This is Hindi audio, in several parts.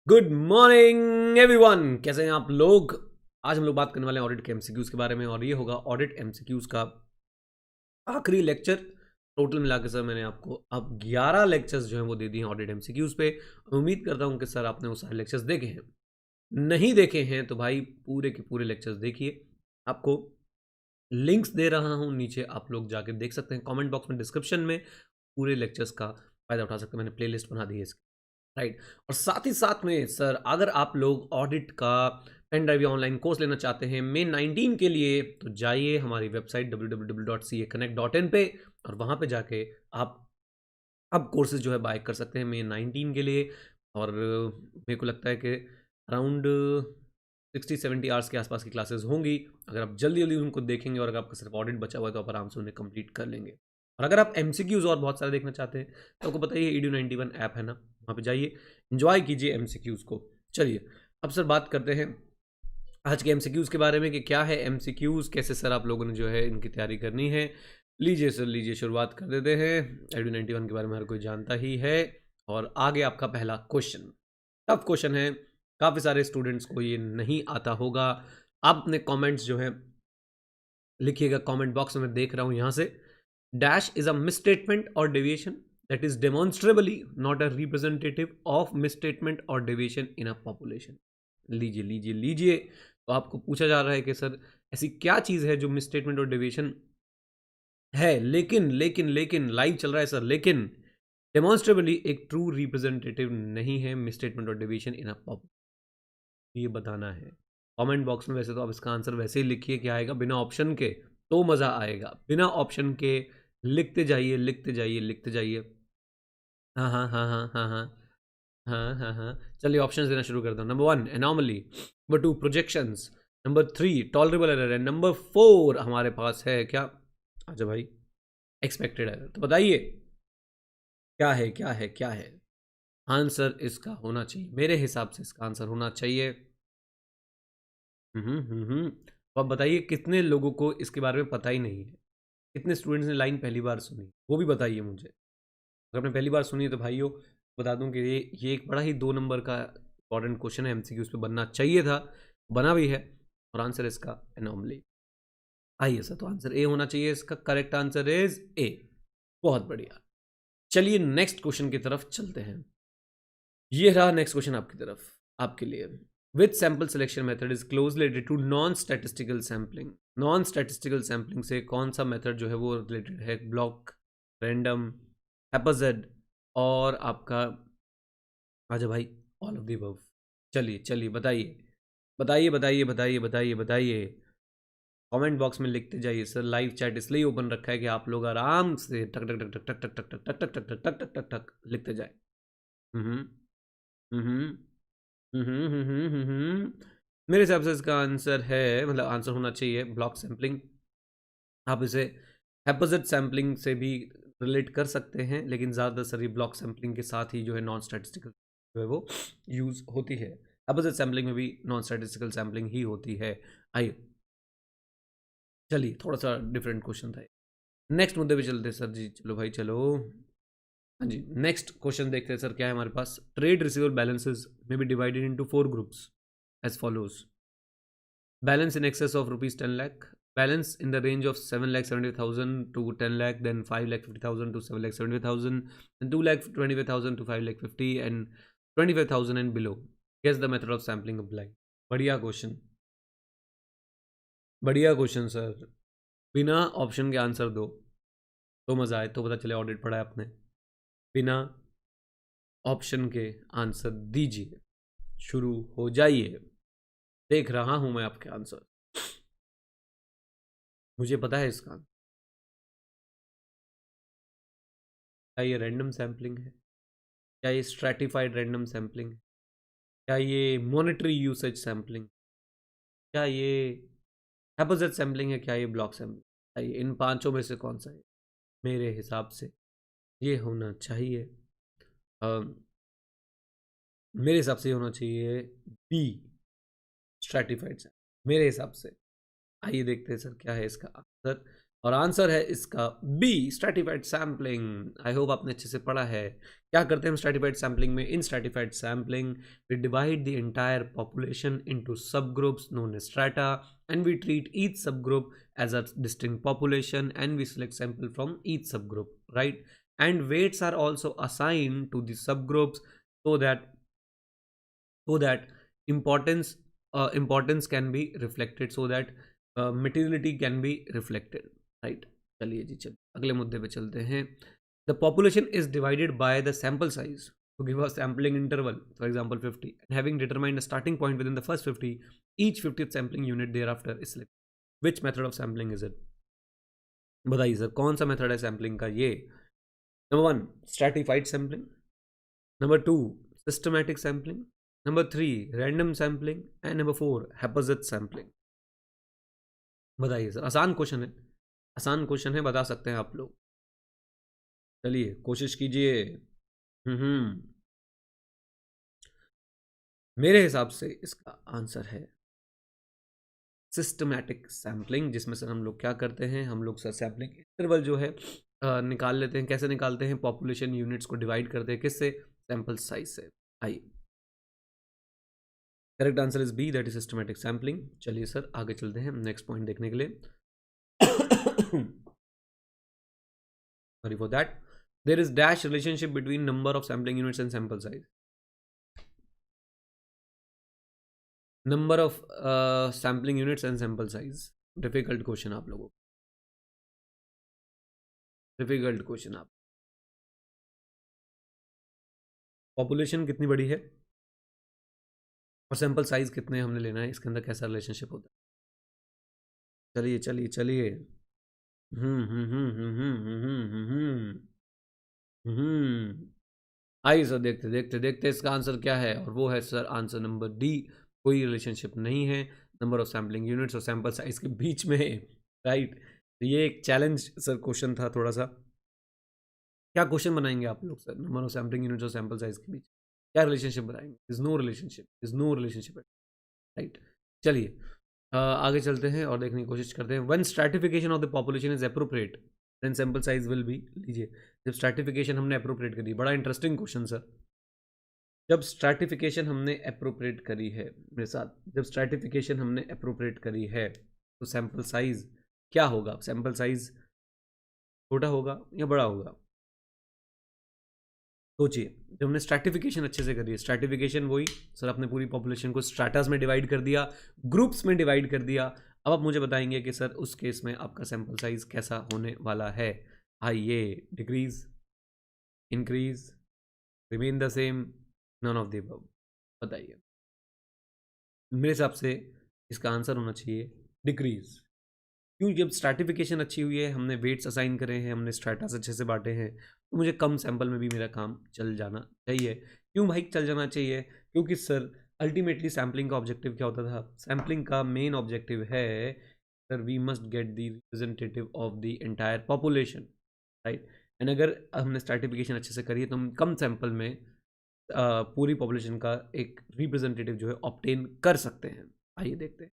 गुड मॉर्निंग एवरीवन, कैसे हैं आप लोग। आज हम लोग बात करने वाले हैं ऑडिट के एमसीक्यूज के बारे में और ये होगा ऑडिट एमसीक्यूज का आखिरी लेक्चर। टोटल मिला के सर मैंने आपको अब 11 लेक्चर्स जो हैं वो दे दिए हैं ऑडिट एमसीक्यूज पे। उम्मीद करता हूं कि सर आपने वो सारे लेक्चर्स देखे हैं। नहीं देखे हैं तो भाई पूरे के पूरे लेक्चर्स देखिए। आपको लिंक्स दे रहा हूं नीचे, आप लोग जाके देख सकते हैं। कमेंट बॉक्स में डिस्क्रिप्शन में पूरे लेक्चर्स का फायदा उठा सकते हैं। मैंने प्लेलिस्ट बना दी है इसकी, राइट। और साथ ही साथ में सर अगर आप लोग ऑडिट का पेन ड्राइव या ऑनलाइन कोर्स लेना चाहते हैं मे 19 के लिए, तो जाइए हमारी वेबसाइट www.caconnect.in पे और वहाँ पे जाके आप अब कोर्सेज जो है बाय कर सकते हैं मे 19 के लिए। और मेरे को लगता है कि अराउंड 60-70 आवर्स के आसपास की क्लासेस होंगी। अगर आप जल्दी जल्दी उनको देखेंगे और अगर आपका सिर्फ ऑडिट बचा हुआ है तो आप आराम से उन्हें कंप्लीट कर लेंगे। और अगर आप एमसीक्यूज और बहुत सारे देखना चाहते हैं तो आपको पता ही है edu91 ऐप है ना, वहाँ पे जाइए, इंजॉय कीजिए एमसीक्यूज को। चलिए अब सर बात करते हैं आज के एमसीक्यूज के बारे में कि क्या है एमसीक्यूज, कैसे सर आप लोगों ने जो है इनकी तैयारी करनी है। लीजिए सर, लीजिए शुरुआत कर देते हैं। edu91 के बारे में हर कोई जानता ही है। और आगे आपका पहला क्वेश्चन टफ क्वेश्चन है, काफ़ी सारे स्टूडेंट्स को ये नहीं आता होगा। आप अपने कमेंट्स जो है लिखिएगा कमेंट बॉक्स में, देख रहा हूँ यहाँ से। Dash is a misstatement or deviation that is demonstrably not a representative of misstatement or deviation in a population. लीजिए लीजिए लीजिए, तो आपको पूछा जा रहा है कि सर ऐसी क्या चीज़ है जो मिसस्टेटमेंट और डेविएशन है, लेकिन लेकिन लेकिन लाइव चल रहा है सर, लेकिन डेमोन्स्ट्रेबली एक ट्रू रिप्रेजेंटेटिव नहीं है misstatement or deviation in a population. ये बताना है कमेंट बॉक्स में। वैसे तो आप इसका आंसर वैसे ही लिखिए क्या आएगा, बिना ऑप्शन के तो मज़ा आएगा। बिना ऑप्शन के लिखते जाइए, लिखते जाइए, लिखते जाइए। हाँ हाँ हाँ हाँ हाँ हाँ हाँ हाँ हाँ। चलिए ऑप्शंस देना शुरू करता हूँ। Number 1 anomaly, number 2 projections, number 3 tolerable error है, नंबर 4 हमारे पास है क्या, अच्छा भाई, एक्सपेक्टेड एरर। तो बताइए क्या है क्या है क्या है आंसर इसका होना चाहिए। मेरे हिसाब से इसका आंसर होना चाहिए तो आप बताइए कितने लोगों को इसके बारे में पता ही नहीं है। कितने स्टूडेंट्स ने लाइन पहली बार सुनी, वो भी बताइए मुझे। अगर आपने पहली बार सुनी है तो भाइयों बता दूं कि ये एक बड़ा ही 2 नंबर का इंपॉर्टेंट क्वेश्चन है, एमसीक्यू उस पर बनना चाहिए था, बना भी है। और आंसर इसका एनॉमली। आइए सर, तो आंसर ए होना चाहिए इसका। Correct answer is a. बहुत बढ़िया। चलिए नेक्स्ट क्वेश्चन की तरफ चलते हैं। ये रहा नेक्स्ट क्वेश्चन आपकी तरफ, आपके लिए। With sample selection method is closely related to non statistical sampling. Non statistical sampling से कौन सा मेथड जो है वो रिलेटेड है? ब्लॉक, रैंडम, हैप्पीजेड और आपका, आजा भाई, ऑल ऑफ द अबव। चलिए चलिए बताइए बताइए बताइए बताइए बताइए बताइए। कमेंट बॉक्स में लिखते जाइए सर। लाइव चैट इसलिए ओपन रखा है कि आप लोग आराम से टक टक टक टक टक टक टक टक टक टक टक टक टक टक टक लिखते जाए। हम्म हम्म मेरे हिसाब से इसका आंसर है, मतलब आंसर होना चाहिए ब्लॉक सैम्पलिंग। आप इसे हैप्पीजेड सैम्पलिंग से भी रिलेट कर सकते हैं, लेकिन ज़्यादातर सर ये ब्लॉक सैम्पलिंग के साथ ही जो है नॉन स्टैटिस्टिकल जो है वो यूज़ होती है। हैप्पीजेड सैम्पलिंग में भी नॉन स्टैटिस्टिकल सैम्पलिंग ही होती है। आइए चलिए, थोड़ा सा डिफरेंट क्वेश्चन था। नेक्स्ट मुद्दे पे चलते हैं सर जी, चलो भाई चलो। हाँ जी, नेक्स्ट क्वेश्चन देखते हैं सर क्या है हमारे पास। ट्रेड रिसीवेबल बैलेंसेज में be divided into 4 groups as follows. Balance in excess of rupees 10 lakh, balance in the range of 7 lakh 70,000 to 10 lakh, then 5 lakh 50,000 to 7 lakh 70,000, then 2 lakh 25,000 to 5 lakh 50 and 25,000 and below. Guess the method of sampling applied. बढ़िया क्वेश्चन, बढ़िया क्वेश्चन सर। बिना ऑप्शन के आंसर दो तो मज़ा आए, तो पता चले ऑडिट पढ़ा है आपने। बिना ऑप्शन के आंसर दीजिए, शुरू हो जाइए। देख रहा हूं मैं आपके आंसर, मुझे पता है इसका। क्या ये रैंडम सैम्पलिंग है? क्या ये स्ट्रैटिफाइड रैंडम सैम्पलिंग है? क्या ये मॉनेटरी यूसेज सैम्पलिंग? क्या ये हैप्पीजेड सैम्पलिंग है? क्या ये ब्लॉक सैम्पलिंग? चाहिए इन पांचों में से कौन सा है? मेरे हिसाब से ये होना चाहिए, मेरे हिसाब से ये होना चाहिए बी, स्ट्रैटिफाइड सैम्पलिंग, मेरे हिसाब से। आइए देखते हैं सर क्या है इसका आंसर। और आंसर है इसका B, stratified sampling. I hope आपने अच्छे से पढ़ा है। क्या करते हैं हम स्ट्रैटिफाइड सैम्पलिंग में? In stratified sampling we divide the entire population into sub groups known as strata and we treat each sub group as a distinct population and we select sample from each subgroup, right? And weights are also assigned to the subgroups so that importance can be reflected, so that materiality can be reflected, right? चलिए जी, चलिए अगले मुद्दे पे चलते हैं। The population is divided by the sample size to give a sampling interval, for example 50, and having determined a starting point within the first 50, each 50th sampling unit thereafter is selected. Which method of sampling is it? बताइए सर, कौन सा मेथड है सैम्पलिंग का? ये number 1 stratified sampling, number 2 systematic sampling, number 3 random sampling and number 4 haphazard sampling. बताइए सर, आसान क्वेश्चन है, आसान क्वेश्चन है, बता सकते हैं आप लोग। चलिए कोशिश कीजिए। मेरे हिसाब से इसका आंसर है सिस्टमैटिक सैम्पलिंग, जिसमें सर हम लोग क्या करते हैं, हम लोग सर सैम्पलिंग इंटरवल जो है निकाल लेते हैं। कैसे निकालते हैं? पॉपुलेशन यूनिट्स को डिवाइड करते हैं, किससे? सैंपल साइज से। आइए, correct answer is B, that is systematic sampling. चलिए सर आगे चलते हैं नेक्स्ट पॉइंट देखने के लिए। Sorry for that. There is dash relationship between number of sampling units and sample size. Number of sampling units and sample size, difficult question आप लोगों को, डिफिकल्ट क्वेश्चन। आप पॉपुलेशन कितनी बड़ी है और सैंपल साइज कितने हमने लेना है, इसके अंदर कैसा रिलेशनशिप होता है? चलिए चलिए चलिए। आइए सर, देखते देखते देखते इसका आंसर क्या है, और वो है सर आंसर नंबर डी। कोई रिलेशनशिप नहीं है नंबर ऑफ सैम्पलिंग यूनिट्स और सैंपल साइज के बीच में, राइट? तो ये एक चैलेंज सर क्वेश्चन था थोड़ा सा। क्या क्वेश्चन बनाएंगे आप लोग sir? Number of sampling units और सैंपल साइज के बीच क्या रिलेशनशिप बनाएंगे? Is no relationship, is no relationship, right? चलिए आगे चलते हैं और देखने की कोशिश करते हैं। When stratification of the population is appropriate then sample size will be. लीजिए, जब स्ट्रैटिफिकेशन हमने अप्रोप्रिएट करी, बड़ा इंटरेस्टिंग क्वेश्चन सर। जब स्ट्रैटिफिकेशन हमने अप्रोप्रिएट करी है मेरे साथ, जब स्ट्रैटिफिकेशन हमने अप्रोप्रिएट करी है तो सैंपल साइज क्या होगा? सैंपल साइज छोटा होगा या बड़ा होगा? सोचिए, जब हमने स्ट्रैटिफिकेशन अच्छे से करी है, स्ट्रैटिफिकेशन वही सर, आपने पूरी पॉपुलेशन को स्ट्रैटास में डिवाइड कर दिया, ग्रुप्स में डिवाइड कर दिया। अब आप मुझे बताएंगे कि सर उस केस में आपका सैंपल साइज कैसा होने वाला है? आइए, decrease, increase, remain the same, none of the above. बताइए। मेरे हिसाब से इसका आंसर होना चाहिए डिक्रीज। क्यों? जब स्ट्रैटिफिकेशन अच्छी हुई है, हमने वेट्स असाइन करे हैं, हमने स्ट्रैटास अच्छे से बांटे हैं, तो मुझे कम सैंपल में भी मेरा काम चल जाना चाहिए। क्यों भाई चल जाना चाहिए? क्योंकि सर अल्टीमेटली सैम्पलिंग का ऑब्जेक्टिव क्या होता था? सैम्पलिंग का मेन ऑब्जेक्टिव है sir, we must get the representative of the entire population, right? And अगर हमने स्ट्रैटिफिकेशन अच्छे से करी है तो हम कम सैंपल में पूरी पॉपुलेशन का एक रिप्रेजेंटेटिव जो है ऑब्टेन कर सकते हैं। आइए देखते हैं।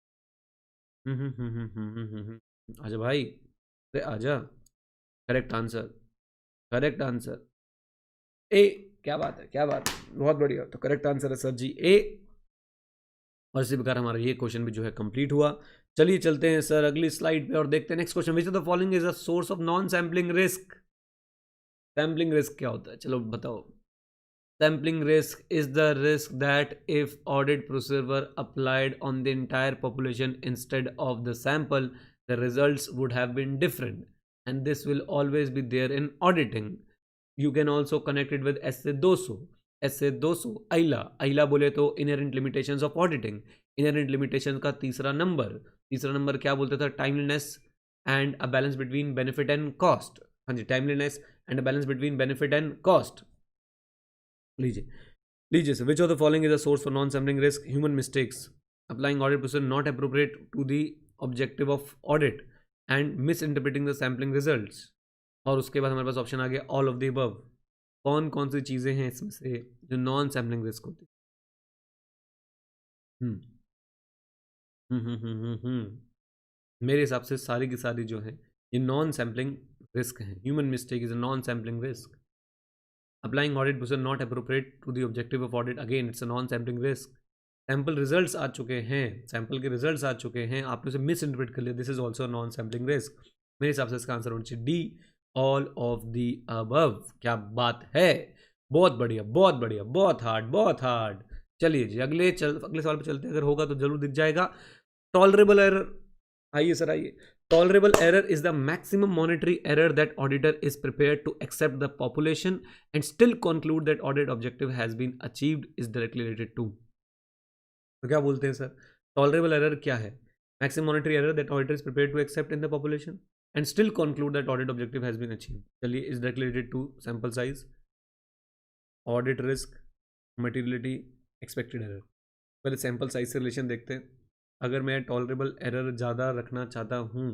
आजा भाई, अरे आजा। Correct answer, correct answer A. क्या बात है, क्या बात है, बहुत बढ़िया। तो करेक्ट आंसर है सर जी ए। और इसी प्रकार हमारा ये क्वेश्चन भी जो है कंप्लीट हुआ। चलिए चलते हैं सर अगली स्लाइड पे और देखते हैं next question. Which of the following is a source of non sampling risk? Sampling risk क्या होता है, चलो बताओ। Sampling risk is the risk that if audit procedure were applied on the entire population instead of the sample, the results would have been different. And this will always be there in auditing. You can also connect it with SA 200. SA 200 AILA, AILA बोले तो inherent limitations of auditing. Inherent limitations का तीसरा नंबर क्या बोलता था? Timeliness and a balance between benefit and cost. हाँ जी, timeliness and a balance between benefit and cost. लीजिए, लीजिए sir. Which of the following is a source for non sampling risk? Human mistakes, applying audit procedure not appropriate to the objective of audit and misinterpreting the sampling results. और उसके बाद हमारे पास ऑप्शन आ गया ऑल ऑफ द अबव। कौन कौन सी चीज़ें हैं इसमें से जो नॉन सैम्पलिंग रिस्क होती? मेरे हिसाब से सारी की सारी जो है ये नॉन सैम्पलिंग रिस्क है. Human mistake is a non sampling risk. Applying audit procedure not appropriate to the objective of audit, again it's a non sampling risk. Sample results आ चुके हैं, सैम्पल के रिजल्ट्स आ चुके हैं, आपने उसे मिस इंटरप्रेट कर लिया, this is also non sampling risk. मेरे हिसाब से इसका आंसर होना चाहिए D, all of the above. क्या बात है, बहुत बढ़िया बहुत बढ़िया, बहुत हार्ड बहुत हार्ड. चलिए जी अगले सवाल पे चलते हैं, अगर होगा तो जरूर दिख जाएगा. टॉलरेबल एरर, आइए सर आइए. Tolerable error is the maximum monetary error that auditor is prepared to accept the population and still conclude that audit objective has been achieved is directly related to. तो क्या बोलते हैं सर, टॉलरेबल एरर क्या है? Maximum monetary error that auditor is prepared to accept in the population and still conclude that audit objective has been achieved. चलिए is directly related to sample size, audit risk, materiality, expected error. पहले सैंपल साइज से रिलेशन देखते हैं. अगर मैं टॉलरेबल एरर ज़्यादा रखना चाहता हूँ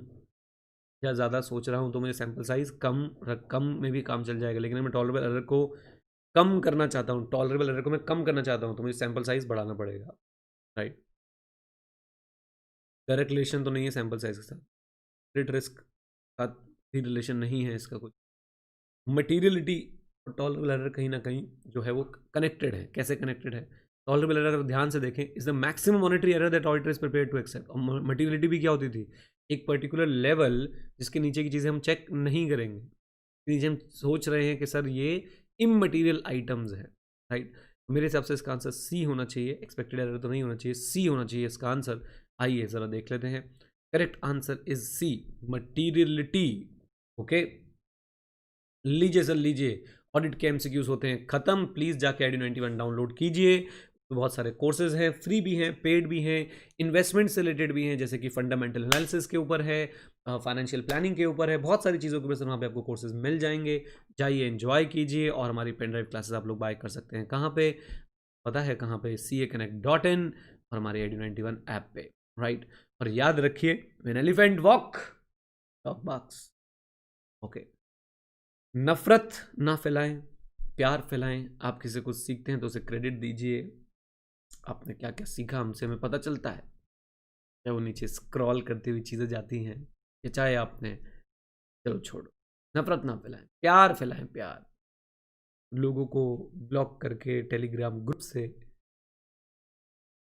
या ज़्यादा सोच रहा हूँ तो मुझे सैंपल साइज कम में भी काम चल जाएगा. लेकिन मैं टॉलरेबल एरर को कम करना चाहता हूँ, टॉलरेबल एरर को मैं कम करना चाहता हूँ तो मुझे सैंपल साइज बढ़ाना पड़ेगा. राइट, डायरेक्ट रिलेशन तो नहीं है सैंपल साइज के साथ, क्रेडिट रिस्क का भी रिलेशन नहीं है इसका कुछ. मटीरियलिटी और टॉलरेबल एरर कहीं ना कहीं जो है वो कनेक्टेड है. कैसे कनेक्टेड है? टॉलरेबल एरर अगर ध्यान से देखें is the maximum monetary error that auditor is prepared to accept. और मटीरियलिटी भी क्या होती थी? एक पर्टिकुलर लेवल जिसके नीचे की चीज़ें हम चेक नहीं करेंगे, नीचे हम सोच रहे हैं कि सर ये इममटीरियल आइटम्स है. राइट, मेरे हिसाब से इसका आंसर सी होना चाहिए, एक्सपेक्टेड एरर तो नहीं होना चाहिए, सी होना चाहिए इसका आंसर. आइए ज़रा देख लेते हैं. Correct answer is C, materiality. Okay, लीजिए सर लीजिए, ऑडिट के एमसीक्यूज होते हैं खत्म. प्लीज़ जाके ID91 डाउनलोड कीजिए. तो बहुत सारे कोर्सेज हैं, फ्री भी हैं, पेड भी हैं, इन्वेस्टमेंट से रिलेटेड भी हैं, जैसे कि फंडामेंटल एनालिसिस के ऊपर है, फाइनेंशियल प्लानिंग के ऊपर है, बहुत सारी चीज़ों के ऊपर वहाँ पे आपको कोर्सेज मिल जाएंगे. जाइए एंजॉय कीजिए. और हमारी पेन ड्राइव क्लासेस आप लोग बाय कर सकते हैं कहाँ पे, पता है कहाँ पे? CAConnect.in और हमारे ID91 ऐप पे. राइट, और याद रखिए when elephant walk talk box. Okay, नफरत ना फैलाएं, प्यार फैलाएं. आप किसी को सीखते हैं तो उसे क्रेडिट दीजिए. आपने क्या क्या सीखा हमसे हमें पता चलता है, चाहे वो नीचे स्क्रॉल करती हुई चीज़ें जाती हैं या चाहे आपने, चलो छोड़ो. नफरत ना फैलाएं, प्यार फैलाएं, प्यार. लोगों को ब्लॉक करके टेलीग्राम ग्रुप से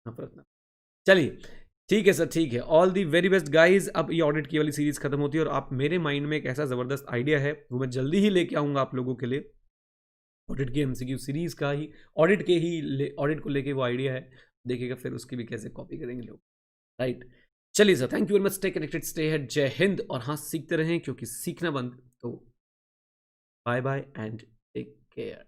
नफरत ना. चलिए ठीक है सर, ठीक है. All the very best guys. अब ये ऑडिट की वाली सीरीज खत्म होती है और आप मेरे माइंड में एक ऐसा ज़बरदस्त आइडिया है वो मैं जल्दी ही लेके आऊँगा आप लोगों के लिए. ऑडिट की एमसीक्यू सीरीज का ही ऑडिट को लेके वो आइडिया है. देखिएगा फिर उसकी भी कैसे कॉपी करेंगे लोग. राइट, चलिए sir, thank you very much. Stay connected, stay head. जय हिंद. और हाँ, सीखते रहें क्योंकि सीखना बंद तो bye bye and take care.